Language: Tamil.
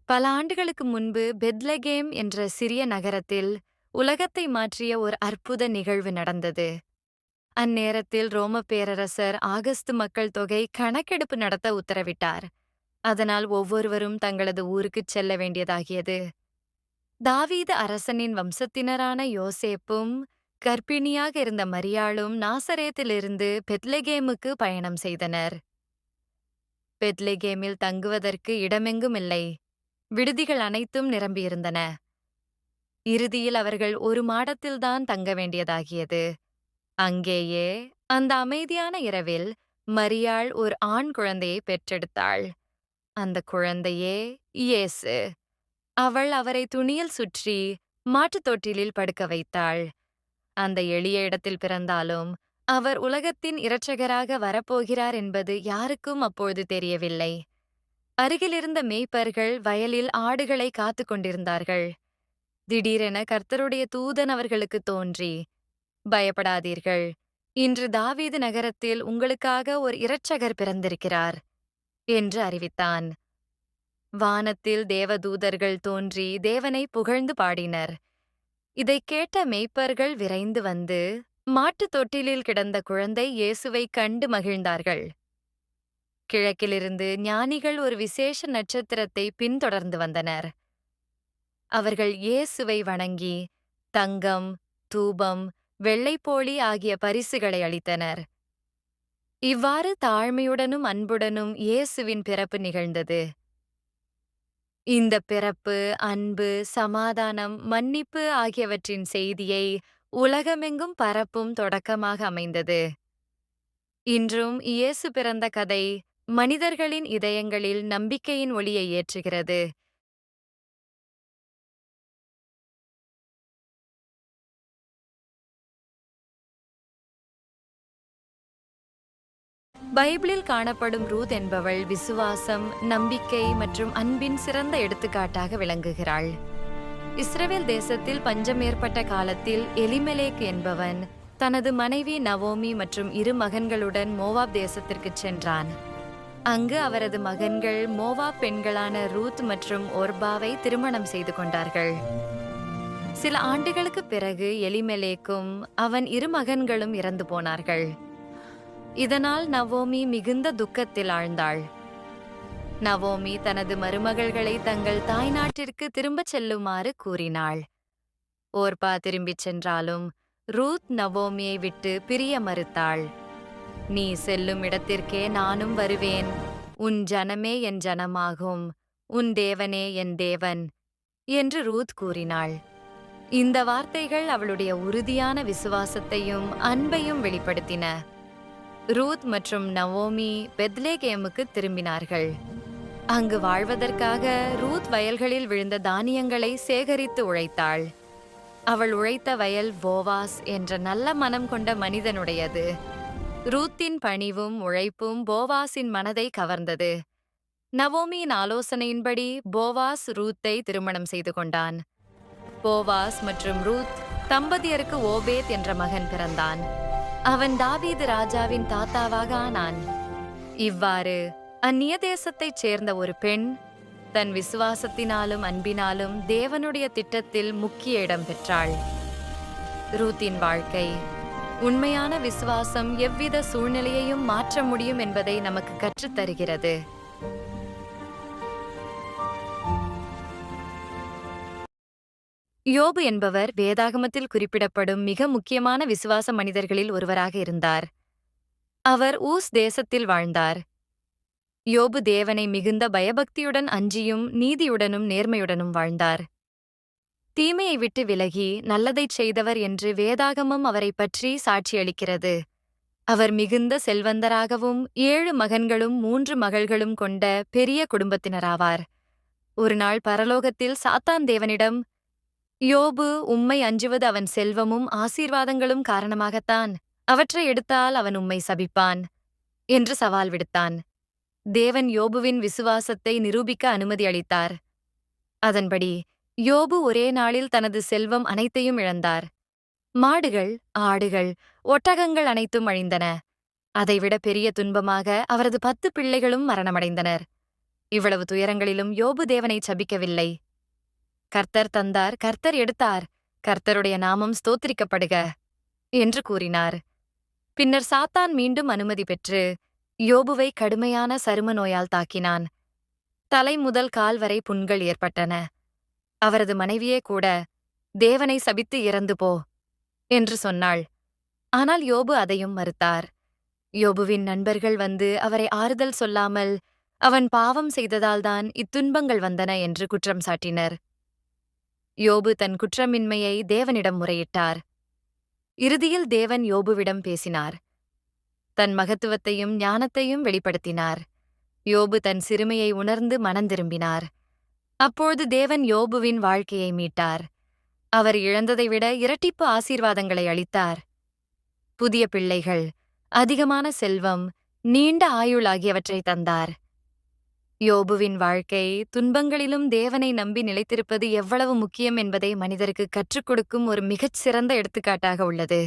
பல ஆண்டுகளுக்கு முன்பு பெத்லகேம் என்ற சிறிய நகரத்தில் உலகத்தை மாற்றிய ஒரு அற்புத நிகழ்வு நடந்தது. அந்நேரத்தில் ரோம பேரரசர் ஆகஸ்து மக்கள் தொகை கணக்கெடுப்பு நடத்த உத்தரவிட்டார். அதனால் ஒவ்வொருவரும் தங்களது ஊருக்குச் செல்ல வேண்டியதாகியது. தாவீது அரசனின் வம்சத்தினரான யோசேப்பும் கர்ப்பிணியாக இருந்த மரியாளும் நாசரேத்திலிருந்து பெத்லகேமுக்கு பயணம் செய்தனர். பெத்லகேமில் தங்குவதற்கு இடமெங்கும் இல்லை. விடுதிகள் அனைத்தும் நிரம்பியிருந்தன. இறுதியில் அவர்கள் ஒரு மாடத்தில்தான் தங்க வேண்டியதாகியது. அங்கேயே அந்த அமைதியான இரவில் மரியாள் ஒரு ஆண் குழந்தையை பெற்றெடுத்தாள். அந்த குழந்தையே இயேசு. அவள் அவரை துணியில் சுற்றி மாட்டுத் தொட்டிலில் படுக்க வைத்தாள். அந்த எளிய இடத்தில் பிறந்தாலும் அவர் உலகத்தின் இரட்சகராக வரப்போகிறார் என்பது யாருக்கும் அப்பொழுது தெரியவில்லை. அருகிலிருந்த மேய்ப்பர்கள் வயலில் ஆடுகளை காத்துக் கொண்டிருந்தார்கள். திடீரென கர்த்தருடைய தூதன் அவர்களுக்கு தோன்றி, பயப்படாதீர்கள், இன்று தாவீது நகரத்தில் உங்களுக்காக ஒரு இரட்சகர் பிறந்திருக்கிறார் என்று அறிவித்தான். வானத்தில் தேவதூதர்கள் தோன்றி தேவனை புகழ்ந்து பாடினர். இதைக் கேட்ட மேய்ப்பர்கள் விரைந்து வந்து மாட்டுத் தொட்டிலில் கிடந்த குழந்தை இயேசுவைக் கண்டு மகிழ்ந்தார்கள். கிழக்கிலிருந்து ஞானிகள் ஒரு விசேஷ நட்சத்திரத்தை பின்தொடர்ந்து வந்தனர். அவர்கள் இயேசுவை வணங்கி தங்கம், தூபம், வெள்ளைப்போளி ஆகிய பரிசுகளை அளித்தனர். இவ்வாறு தாழ்மையுடனும் அன்புடனும் இயேசுவின் பிறப்பு நிகழ்ந்தது. இந்த பிறப்பு அன்பு, சமாதானம், மன்னிப்பு ஆகியவற்றின் செய்தியை உலகமெங்கும் பரப்பும் தொடக்கமாக அமைந்தது. இன்றும் இயேசு பிறந்த கதை மனிதர்களின் இதயங்களில் நம்பிக்கையின் ஒளியை ஏற்றுகிறது. பைபிளில் காணப்படும் ரூத் என்பவள் விசுவாசம், நம்பிக்கை மற்றும் அன்பின் சிறந்த எடுத்துக்காட்டாக விளங்குகிறாள். இஸ்ரவேல் தேசத்தில் பஞ்சம் ஏற்பட்ட காலத்தில் எலிமெலேக் என்பவன் தனது மனைவி நவோமி மற்றும் 2 மகன்களுடன் மோவாப் தேசத்திற்குச் சென்றான். அங்கு அவரது மகன்கள் மோவாப் பெண்களான ரூத் மற்றும் ஒர்பாவை திருமணம் செய்து கொண்டார்கள். சில ஆண்டுகளுக்குப் பிறகு எலிமெலேக்கும் அவன் 2 மகன்களும் இறந்து போனார்கள். இதனால் நவோமி மிகுந்த துக்கத்தில் ஆழ்ந்தாள். நவோமி தனது மருமகள்களை தங்கள் தாய்நாட்டிற்கு திரும்பச் செல்லுமாறு கூறினாள். ஓர்பா திரும்பிச் சென்றாலும் ரூத் நவோமியை விட்டு பிரிய மறுத்தாள். நீ செல்லும் இடத்திற்கே நானும் வருவேன். உன் ஜனமே என் ஜனமாகும், உன் தேவனே என் தேவன் என்று ரூத் கூறினாள். இந்த வார்த்தைகள் அவளுடைய உறுதியான விசுவாசத்தையும் அன்பையும் வெளிப்படுத்தின. ரூத் மற்றும் நவோமி பெத்லகேமுக்கு திரும்பினார்கள். அங்கு வாழ்வதற்காக ரூத் வயல்களில் விழுந்த தானியங்களை சேகரித்து உழைத்தாள். அவள் உழைத்த வயல் போவாஸ் என்ற நல்ல மனம் கொண்ட மனிதனுடையது. ரூத்தின் பணிவும் உழைப்பும் போவாஸின் மனதை கவர்ந்தது. நவோமியின் ஆலோசனையின்படி போவாஸ் ரூத்தை திருமணம் செய்து கொண்டான். போவாஸ் மற்றும் ரூத் தம்பதியருக்கு ஓபேத் என்ற மகன் பிறந்தான். அவன் தாவீது ராஜாவின் தாத்தாவாக ஆனான். இவ்வாறு அந்நிய தேசத்தைச் சேர்ந்த ஒரு பெண் தன் விசுவாசத்தினாலும் அன்பினாலும் தேவனுடைய திட்டத்தில் முக்கிய இடம் பெற்றாள். ரூத்தின் வாழ்க்கை உண்மையான விசுவாசம் எவ்வித சூழ்நிலையையும் மாற்ற முடியும் என்பதை நமக்கு கற்றுத் தருகிறது. யோபு என்பவர் வேதாகமத்தில் குறிப்பிடப்படும் மிக முக்கியமான விசுவாச மனிதர்களில் ஒருவராக இருந்தார். அவர் ஊஸ் தேசத்தில் வாழ்ந்தார். யோபு தேவனை மிகுந்த பயபக்தியுடன் அஞ்சியும் நீதியுடனும் நேர்மையுடனும் வாழ்ந்தார். தீமையை விட்டு விலகி நல்லதைச் செய்தவர் என்று வேதாகமம் அவரை பற்றி சாட்சியளிக்கிறது. அவர் மிகுந்த செல்வந்தராகவும் 7 மகன்களும் 3 மகள்களும் கொண்ட பெரிய குடும்பத்தினராவார். ஒரு நாள் பரலோகத்தில் சாத்தான் தேவனிடம், யோபு உம்மை அஞ்சுவது அவன் செல்வமும் ஆசீர்வாதங்களும் காரணமாகத்தான். அவற்றை எடுத்தால் அவன் உம்மை சபிப்பான் என்று சவால் விடுத்தான். தேவன் யோபுவின் விசுவாசத்தை நிரூபிக்க அனுமதி அளித்தார். அதன்படி யோபு ஒரே நாளில் தனது செல்வம் அனைத்தையும் இழந்தார். மாடுகள், ஆடுகள், ஒட்டகங்கள் அனைத்தும் அழிந்தன. அதைவிட பெரிய துன்பமாக அவரது 10 பிள்ளைகளும் மரணமடைந்தனர். இவ்வளவு துயரங்களிலும் யோபு தேவனை சபிக்கவில்லை. கர்த்தர் தந்தார், கர்த்தர் எடுத்தார், கர்த்தருடைய நாமம் ஸ்தோத்திரிக்கப்படுக என்று கூறினார். பின்னர் சாத்தான் மீண்டும் அனுமதி பெற்று யோபுவை கடுமையான சரும நோயால் தாக்கினான். தலை முதல் கால் வரை புண்கள் ஏற்பட்டன. அவரது மனைவியே கூட தேவனை சபித்து இறந்து போ என்று சொன்னாள். ஆனால் யோபு அதையும் மறுத்தார். யோபுவின் நண்பர்கள் வந்து அவரை ஆறுதல் சொல்லாமல் அவன் பாவம் செய்ததால்தான் இத்துன்பங்கள் வந்தன என்று குற்றம் சாட்டினர். யோபு தன் குற்றமின்மையை தேவனிடம் முறையிட்டார். இறுதியில் தேவன் யோபுவிடம் பேசினார். தன் மகத்துவத்தையும் ஞானத்தையும் வெளிப்படுத்தினார். யோபு தன் சிறுமையை உணர்ந்து மனந்திரும்பினார். அப்பொழுது தேவன் யோபுவின் வாழ்க்கையை மீட்டார். அவர் இழந்ததை விட இரட்டிப்பு ஆசீர்வாதங்களை அளித்தார். புதிய பிள்ளைகள், அதிகமான செல்வம், நீண்ட ஆயுள் ஆகியவற்றை தந்தார். யோபுவின் வாழ்க்கை துன்பங்களிலும் தேவனை நம்பி நிலைத்திருப்பது எவ்வளவு முக்கியம் என்பதை மனிதருக்கு கற்றுக் கொடுக்கும் ஒரு மிகச் சிறந்த எடுத்துக்காட்டாக உள்ளது.